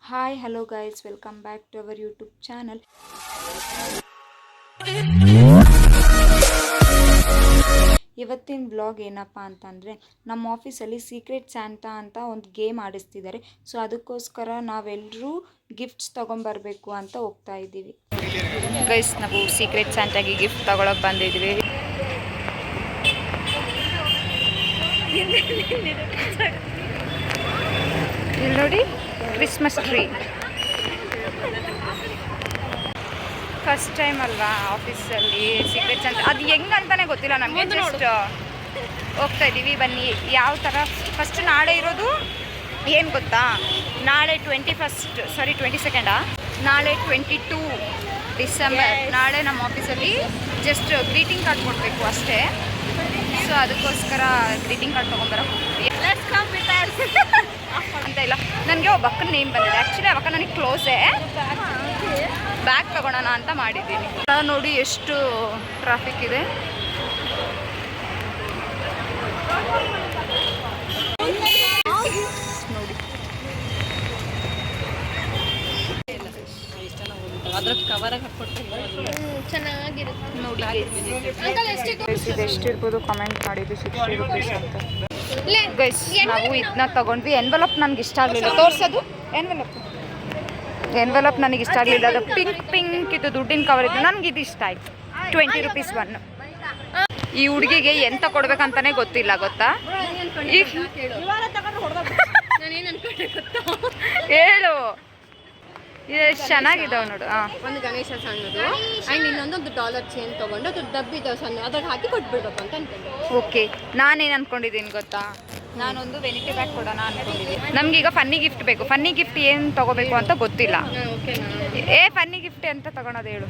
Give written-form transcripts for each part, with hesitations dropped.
Hi hello guys, welcome back to our YouTube channel. ಇವತ್ತಿನ blog ಏನಪ್ಪ ಅಂತಂದರೆ, ನಮ್ಮ ಆಫೀಸಲ್ಲಿ ಸೀಕ್ರೆಟ್ ಸ್ಯಾಂಟಾ ಅಂತ ಒಂದು ಗೇಮ್ ಆಡಿಸ್ತಿದ್ದಾರೆ. ಸೊ ಅದಕ್ಕೋಸ್ಕರ ನಾವೆಲ್ಲರೂ ಗಿಫ್ಟ್ಸ್ ತೊಗೊಂಬರ್ಬೇಕು ಅಂತ ಹೋಗ್ತಾ ಇದ್ದೀವಿ. ಗೈಸ್, ನಾವು ಸೀಕ್ರೆಟ್ ಸ್ಯಾಂಟಾಗಿ ಗಿಫ್ಟ್ ತೊಗೊಳಕ್ಕೆ ಬಂದಿದ್ದೀವಿ. ಇಲ್ಲಿ ನೋಡಿ, ಕ್ರಿಸ್ಮಸ್ ಟ್ರೀ. ಫಸ್ಟ್ ಟೈಮ್ ಅಲ್ವಾ ಆಫೀಸಲ್ಲಿ ಸೀಕ್ರೆಟ್ಸ್ ಅಂತ, ಅದು ಹೆಂಗಂತಾನೆ ಗೊತ್ತಿಲ್ಲ ನಮಗೆ. ಜಸ್ಟ್ ಹೋಗ್ತಾ ಇದ್ದೀವಿ, ಬನ್ನಿ. ಯಾವ ಥರ ಫಸ್ಟ್ ನಾಳೆ ಇರೋದು ಏನು ಗೊತ್ತಾ, ನಾಳೆ 22 ನಾಳೆ 22 ಡಿಸೆಂಬರ್. ನಾಳೆ ನಮ್ಮ ಆಫೀಸಲ್ಲಿ ಜಸ್ಟ್ ಗ್ರೀಟಿಂಗ್ ಕಾರ್ಡ್ ಕೊಡಬೇಕು ಅಷ್ಟೇ. ಸೊ ಅದಕ್ಕೋಸ್ಕರ ಗ್ರೀಟಿಂಗ್ ಕಾರ್ಡ್ ತೊಗೊಂಬರೋಕೆ ಹೋಗ್ತೀವಿ ಅಂತ. ಇಲ್ಲ, ನನಗೆ ಒಬ್ಬ ಅಕ್ಕನ ನೇಮ್ ಬಂದಿದೆ. ಆ್ಯಕ್ಚುಲಿ ಅವಕ್ಕ ನನಗೆ ಕ್ಲೋಸೇ. ಬ್ಯಾಗ್ ತಗೊಳ್ಳೋಣ ಅಂತ ಮಾಡಿದ್ದೀನಿ. ನೋಡಿ ಎಷ್ಟು ಟ್ರಾಫಿಕ್ ಇದೆ. ನೋಡಿ, ಎಷ್ಟಿರ್ಬೋದು ಕಮೆಂಟ್ ಮಾಡಿದ್ದು. 60 ರೂಪೀಸ್ ಅಂತ. ಗೈಸ್, ನಾವು ಇದನ್ನ ತಗೊಂಡ್ವಿ. ಎನ್ವೆಲಪ್ ನನಗೆ ಇಷ್ಟ ಆಗಲಿಲ್ಲ. ತೋರಿಸೋದು ಎನ್ವೆಲಪ್ ನನಗೆ ಇಷ್ಟ ಆಗಲಿಲ್ಲ. ಅದು ಪಿಂಕ್ ಇದು ದುಡ್ಡಿನ ಕವರ್ ಇದ್ದು. ನನಗೆ ಇದು ಇಷ್ಟ ಆಯಿತು. 20 ರೂಪೀಸ್ ಒನ್. ಈ ಹುಡುಗಿಗೆ ಎಂತ ಕೊಡ್ಬೇಕಂತಾನೆ ಗೊತ್ತಿಲ್ಲ, ಗೊತ್ತಾ? ಹೇಳು, ಎಷ್ಟು ಚೆನ್ನಾಗಿದ್ದಾವೆ ನೋಡು. ಒಂದು ಗಣೇಶ ಸಣ್ಣದು ಆ್ಯಂಡ್ ಇನ್ನೊಂದು $1 ಚೇನ್ ತೊಗೊಂಡು ಅದು ಡಬ್ಬಿದ ಸಣ್ಣ ಅದ್ರಾಗ ಹಾಕಿ ಕೊಟ್ಬಿಡ್ಬೇಕು ಅಂತ ಅನ್ಕೊಂಡು. ಓಕೆ, ನಾನೇನು ಅನ್ಕೊಂಡಿದ್ದೀನಿ ಗೊತ್ತಾ, ನಾನೊಂದು ವೆನಿಟಿ ಬ್ಯಾಗ್ ಕೊಡೋಣ ಅನ್ಕೊಂಡಿದ್ದೀನಿ. ನಮ್ಗೀಗ ಫನ್ನಿ ಗಿಫ್ಟ್ ಬೇಕು. ಫನ್ನಿ ಗಿಫ್ಟ್ ಏನು ತೊಗೋಬೇಕು ಅಂತ ಗೊತ್ತಿಲ್ಲ. ಫನ್ನಿ ಗಿಫ್ಟ್ ಅಂತ ತೊಗೊಳೋದು ಹೇಳು.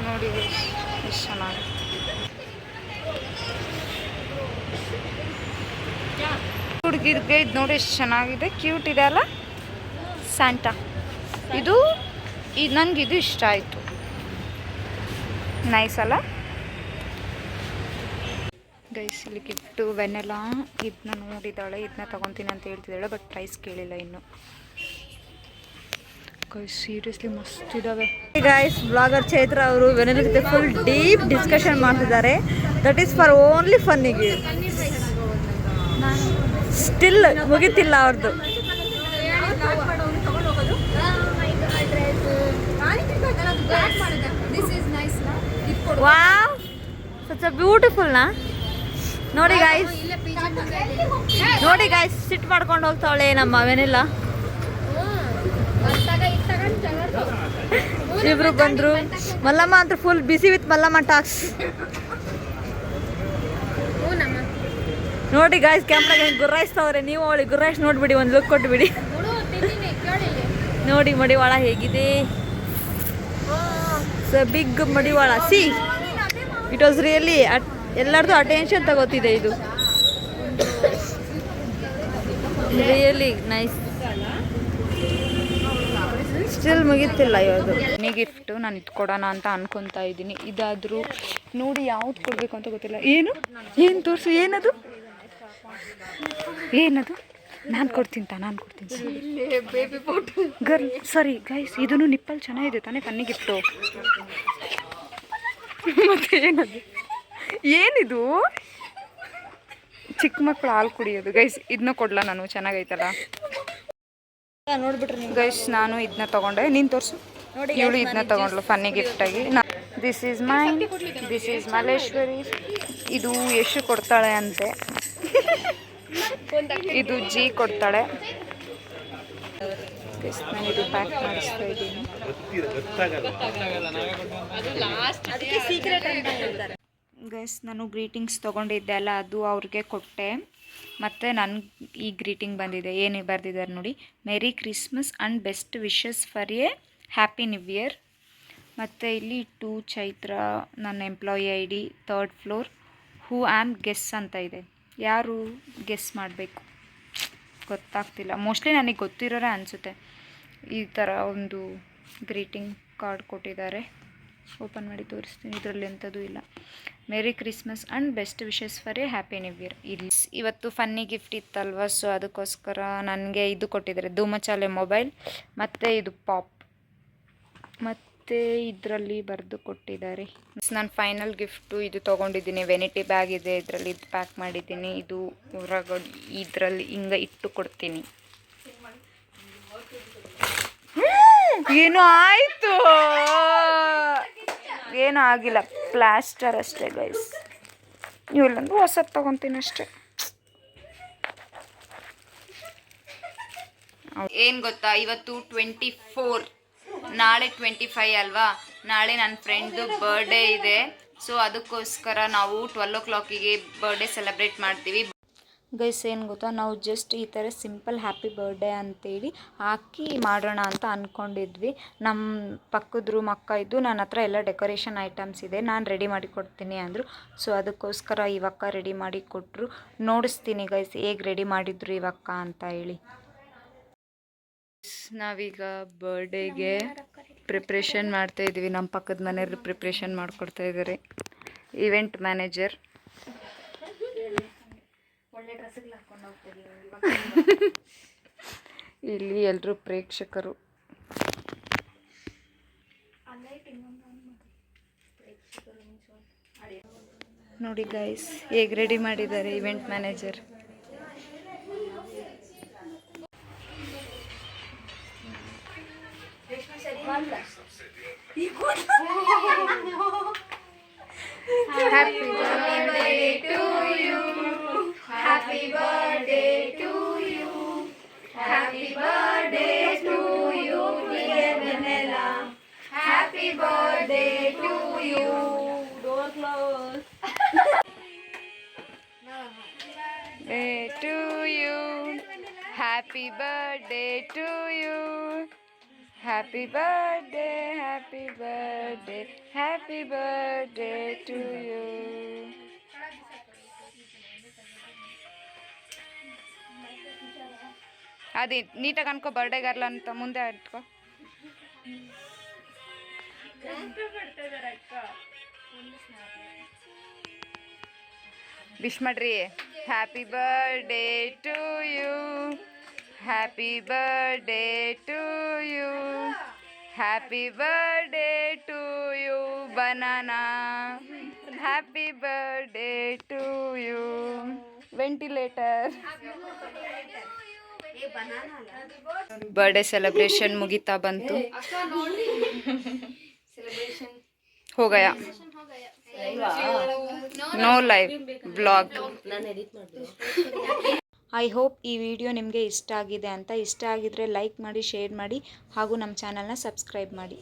ನೋಡಿ ಎಷ್ಟು ಚೆನ್ನಾಗಿ. ಹುಡುಗಿರ್ಗೆ ಇದು ನೋಡಿ ಎಷ್ಟು ಚೆನ್ನಾಗಿದೆ, ಕ್ಯೂಟ್ ಇದೆ ಅಲ್ಲ ಸ್ಯಾಂಟಾ. ಇದು ನನಗೆ ಇದು ಇಷ್ಟ ಆಯಿತು. ನೈಸ್ ಅಲ್ಲ ಗೈಸ್? ಇಲ್ಲಿ ಗಿಫ್ಟು ವೆನೆಲ್ಲ ಇದನ್ನ ನೋಡಿದ್ದಾಳೆ, ಇದನ್ನ ತೊಗೊತೀನಿ ಅಂತ ಹೇಳ್ತಿದ್ದಾಳೆ. ಬಟ್ ಪ್ರೈಸ್ ಕೇಳಿಲ್ಲ ಇನ್ನು. ಗೈಸ್, ಸೀರಿಯಸ್ಲಿ ಮಸ್ತ್ ಇದ್ದಾವೆ. ಗೈಸ್, ಬ್ಲಾಗರ್ ಚೈತ್ರ ಅವರು ವೆನೆಲ್ ಜೊತೆ ಫುಲ್ ಡೀಪ್ ಡಿಸ್ಕಷನ್ ಮಾಡ್ತಿದ್ದಾರೆ. ದಟ್ ಈಸ್ ಫಾರ್ ಓನ್ಲಿ ಫನ್ನಿಗೆ. ಸ್ಟಿಲ್ ಮುಗಿತಿಲ್ಲ ಅವ್ರದ್ದು. ವಾವ್, ಸಚ್ ಅ ಬ್ಯೂಟಿಫುಲ್ ನಾ. ನೋಡಿ ಗೈಸ್, ಸಿಟ್ ಮಾಡ್ಕೊಂಡು ಹೋಗ್ತಾವಳೆ ನಮ್ಮ ವೆನಿಲ್ಲ. ಇಬ್ರು ಬಂದ್ರು. ಮಲ್ಲಮ್ಮ ಅಂತ full busy with Mallamma talks. ನೋಡಿ ಗೈಸ್, ಕ್ಯಾಮ್ರಾಗೆ ಗುರ್ರಾಯಿಸ್ತವ್ರೆ. ನೀವು ಅವಳಿಗೆ ಗುರ್ರಾಯಿಸಿ ನೋಡ್ಬಿಡಿ, ಒಂದು ಲುಕ್ ಕೊಟ್ಬಿಡಿ. ನೋಡಿ ಮಡಿವಾಳ ಹೇಗಿದೆ. Big Madiwala. See, it was really ಎಲ್ಲರದು ಅಟೆನ್ಷನ್ ತಗೋತಿದೆ. ಇದು ರಿಯಲಿ ನೈಸ್. ಸ್ಟಿಲ್ ಮುಗಿತಿಲ್ಲ ಇವತ್ತು. ಈ ಗಿಫ್ಟು ನಾನು ಇದು ಕೊಡೋಣ ಅಂತ ಅನ್ಕೊತಾ ಇದ್ದೀನಿ. ಇದಾದರೂ ನೋಡಿ ಯಾವ್ದು ಕೊಡಬೇಕು ಅಂತ ಗೊತ್ತಿಲ್ಲ. ಏನು ತೋರಿಸು. ಏನದು ನಾನು ಕೊಡ್ತೀನಿ. ಗರ್ಲ್, ಸಾರಿ ಗೈಸ್, ಇದನ್ನು ನಿಪ್ಪಲ್ ಚೆನ್ನಾಗಿದೆ ತಾನೇ ಫನ್ನಿ ಗಿಫ್ಟು. ಮತ್ತೆ ಏನಿದು? ಚಿಕ್ಕ ಮಕ್ಕಳು ಹಾಲು ಕುಡಿಯೋದು. ಗೈಸ್, ಇದನ್ನ ಕೊಡ್ಲಾ ನಾನು? ಚೆನ್ನಾಗೈತಲ್ಲ ನೋಡ್ಬಿಟ್ರಿ ಗೈಸ್. ನಾನು ಇದನ್ನ ತೊಗೊಂಡೆ. ನೀನು ತೋರಿಸು. ಇವಳು ಇದನ್ನ ತೊಗೊಂಡ್ಲು ಫನ್ನಿ ಗಿಫ್ಟಾಗಿ. This is mine, this is Malleshwari. ಇದು ಯಶು ಕೊಡ್ತಾಳೆ ಅಂತೆ. ಇದು ಜಿ ಕೊಡ್ತಾಳೆ. ನಾನು ಇದು ಪ್ಯಾಕ್ ಮಾಡಿಸ್ತಾ ಇದ್ದೀನಿ. ಗೈಸ್, ನಾನು ಗ್ರೀಟಿಂಗ್ಸ್ ತೊಗೊಂಡಿದ್ದೆ ಅಲ್ಲ, ಅದು ಅವ್ರಿಗೆ ಕೊಟ್ಟೆ. ಮತ್ತು ನನಗೆ ಈ ಗ್ರೀಟಿಂಗ್ ಬಂದಿದೆ. ಏನು ಬರೆದಿದ್ದಾರೆ ನೋಡಿ, merry Christmas and best wishes for a happy new year. ಮತ್ತು ಇಲ್ಲಿ ಟು ಚೈತ್ರ, ನನ್ನ employee ID 3rd floor, who am guess ಅಂತ ಇದೆ. ಯಾರು ಗೆಸ್ ಮಾಡಬೇಕು? ಗೊತ್ತಾಗ್ತಿಲ್ಲ. ಮೋಸ್ಟ್ಲಿ ನನಗೆ ಗೊತ್ತಿರೋರೇ ಅನಿಸುತ್ತೆ. ಈ ಥರ ಒಂದು ಗ್ರೀಟಿಂಗ್ ಕಾರ್ಡ್ ಕೊಟ್ಟಿದ್ದಾರೆ. ಓಪನ್ ಮಾಡಿ ತೋರಿಸ್ತೀನಿ. ಇದರಲ್ಲಿ ಎಂಥದ್ದು ಇಲ್ಲ. Merry Christmas and best wishes for a happy new year. ಇಲ್ಲಿ ಇವತ್ತು ಫನ್ನಿ ಗಿಫ್ಟ್ ಇತ್ತಲ್ವ, ಸೊ ಅದಕ್ಕೋಸ್ಕರ ನನಗೆ ಇದು ಕೊಟ್ಟಿದ್ದಾರೆ, ಧೂಮಚಾಲೆ ಮೊಬೈಲ್ ಮತ್ತು ಇದು ಪಾಪ್, ಮತ್ತು ಇದರಲ್ಲಿ ಬರೆದು ಕೊಟ್ಟಿದ್ದಾರೆ. ನಾನು ಫೈನಲ್ ಗಿಫ್ಟು ಇದು ತೊಗೊಂಡಿದ್ದೀನಿ. ವೆನಿಟಿ ಬ್ಯಾಗ್ ಇದೆ, ಇದರಲ್ಲಿ ಇದು ಪ್ಯಾಕ್ ಮಾಡಿದ್ದೀನಿ. ಇದು ಹೊರಗಡೆ ಇದರಲ್ಲಿ ಹಿಂಗೆ ಇಟ್ಟು ಕೊಡ್ತೀನಿ. ಏನೋ ಆಯಿತು, ಏನೂ ಆಗಿಲ್ಲ, ಪ್ಲಾಸ್ಟರ್ ಅಷ್ಟೇ ಗೈಸ್. ಇಲ್ಲಂದ್ರೆ ಹೊಸದು ತೊಗೊತೀನಿ ಅಷ್ಟೇ. ಏನು ಗೊತ್ತಾ, ಇವತ್ತು 24, ನಾಳೆ 25 ಅಲ್ವಾ. ನಾಳೆ ನನ್ನ ಫ್ರೆಂಡ್ದು ಬರ್ಡೇ ಇದೆ. ಸೊ ಅದಕ್ಕೋಸ್ಕರ ನಾವು 12 o'clock ಬರ್ಡೇ ಸೆಲೆಬ್ರೇಟ್ ಮಾಡ್ತೀವಿ ಗೈಸ್. ಏನು ಗೊತ್ತಾ, ನಾವು ಜಸ್ಟ್ ಈ ಥರ ಸಿಂಪಲ್ ಹ್ಯಾಪಿ ಬರ್ಡೇ ಅಂತೇಳಿ ಹಾಕಿ ಮಾಡೋಣ ಅಂತ ಅಂದ್ಕೊಂಡಿದ್ವಿ. ನಮ್ಮ ಪಕ್ಕದ ರೂಮ್ ಅಕ್ಕ ಇದ್ದು ನನ್ನ ಹತ್ರ ಎಲ್ಲ ಡೆಕೋರೇಷನ್ ಐಟಮ್ಸ್ ಇದೆ, ನಾನು ರೆಡಿ ಮಾಡಿ ಕೊಡ್ತೀನಿ ಅಂದರು. ಸೊ ಅದಕ್ಕೋಸ್ಕರ ಇವಕ್ಕ ರೆಡಿ ಮಾಡಿ ಕೊಟ್ಟರು. ನೋಡಿಸ್ತೀನಿ ಗೈಸ್ ಹೇಗೆ ರೆಡಿ ಮಾಡಿದ್ರು ಇವಕ್ಕ ಅಂತ ಹೇಳಿ. ನಾವೀಗ ಬರ್ಡೇಗೆ ಪ್ರಿಪ್ರೇಷನ್ ಮಾಡ್ತಾ ಇದ್ದೀವಿ. ನಮ್ಮ ಪಕ್ಕದ ಮನೆಯವರು ಪ್ರಿಪ್ರೇಷನ್ ಮಾಡಿಕೊಡ್ತಾ ಇದ್ದಾರೆ. Event manager. ಇಲ್ಲಿ ಎಲ್ಲರೂ ಪ್ರೇಕ್ಷಕರು. ನೋಡಿ ಗೈಸ್ ಹೇಗೆ ರೆಡಿ ಮಾಡಿದ್ದಾರೆ event manager. Happy birthday to you. Happy birthday to you. Happy birthday to you, dear Vanilla. Happy birthday to you. Door close. Day to you. Happy birthday to you. Happy birthday, happy birthday, happy birthday to you. ಅದೇ ನೀಟಾಗಿ ಅನ್ಕೋ, birthday girl ಅಂತ ಮುಂದೆ ಇಟ್ಕೋ. Wish ಮಾಡ್ರಿ. Happy birthday to you. Happy birthday to you. Happy birthday to you, banana. Happy birthday to you. Ventilator. Birthday celebration ಮುಗಿತಾ ಬಂತು. हो गया. No live vlog. I hope ಈ ವಿಡಿಯೋ ನಿಮಗೆ ಇಷ್ಟ ಆಗಿದೆ ಅಂತ. ಇಷ್ಟ ಆಗಿದ್ರೆ ಲೈಕ್ ಮಾಡಿ, ಶೇರ್ ಮಾಡಿ ಹಾಗೂ ನಮ್ಮ ಚಾನಲ್ನ ಸಬ್ಸ್ಕ್ರೈಬ್ ಮಾಡಿ.